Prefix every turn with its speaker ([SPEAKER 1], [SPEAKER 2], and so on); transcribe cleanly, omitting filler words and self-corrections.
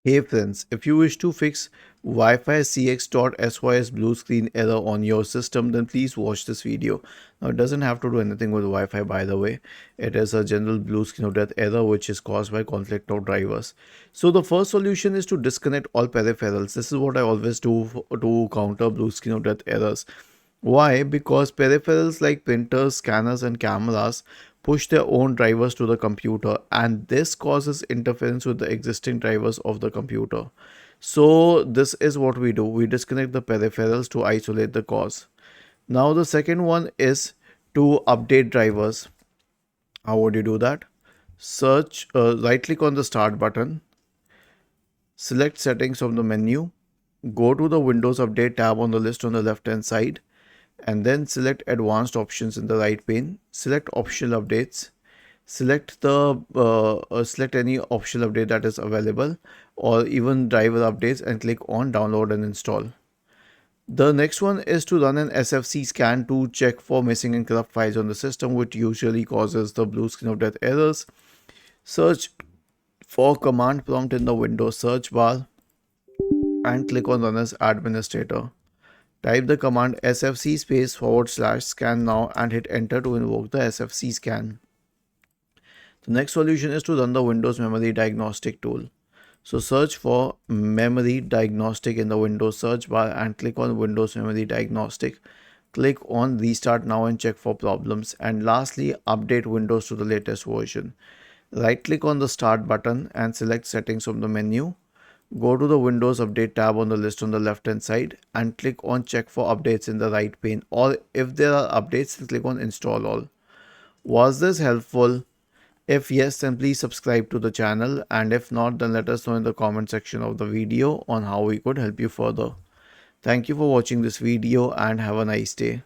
[SPEAKER 1] Hey friends, if you wish to fix wificx.sys blue screen error on your system, then please watch this video. Now it doesn't have to do anything with Wi-Fi, by the way. It is a general blue screen of death error which is caused by conflict of drivers. So the first solution is to disconnect all peripherals. This is what I always do to counter blue screen of death errors. Why? Because peripherals like printers, scanners, and cameras push their own drivers to the computer, and this causes interference with the existing drivers of the computer. So, this is what we do, we disconnect the peripherals to isolate the cause. Now, the second one is to update drivers. How would you do that? Right click on the start button, select settings from the menu, go to the Windows Update tab on the list on the left hand side, and then select advanced options in the right pane, select optional updates, select any optional update that is available or even driver updates, and click on download and install. The next one is to run an SFC scan to check for missing and corrupt files on the system, which usually causes the blue screen of death errors. Search for command prompt in the Windows search bar and click on run as administrator. Type the command sfc /scan now and hit enter to invoke the sfc scan. The next solution is to run the Windows Memory Diagnostic tool. So search for Memory Diagnostic in the Windows search bar and click on Windows Memory Diagnostic. Click on Restart Now and check for problems. And lastly, update Windows to the latest version. Right click on the Start button and select Settings from the menu. Go to the Windows Update tab on the list on the left hand side and click on Check for Updates in the right pane, or if there are updates, click on Install All. Was this helpful? If yes, then please subscribe to the channel, and if not, then let us know in the comment section of the video on how we could help you further. Thank you for watching this video and have a nice day.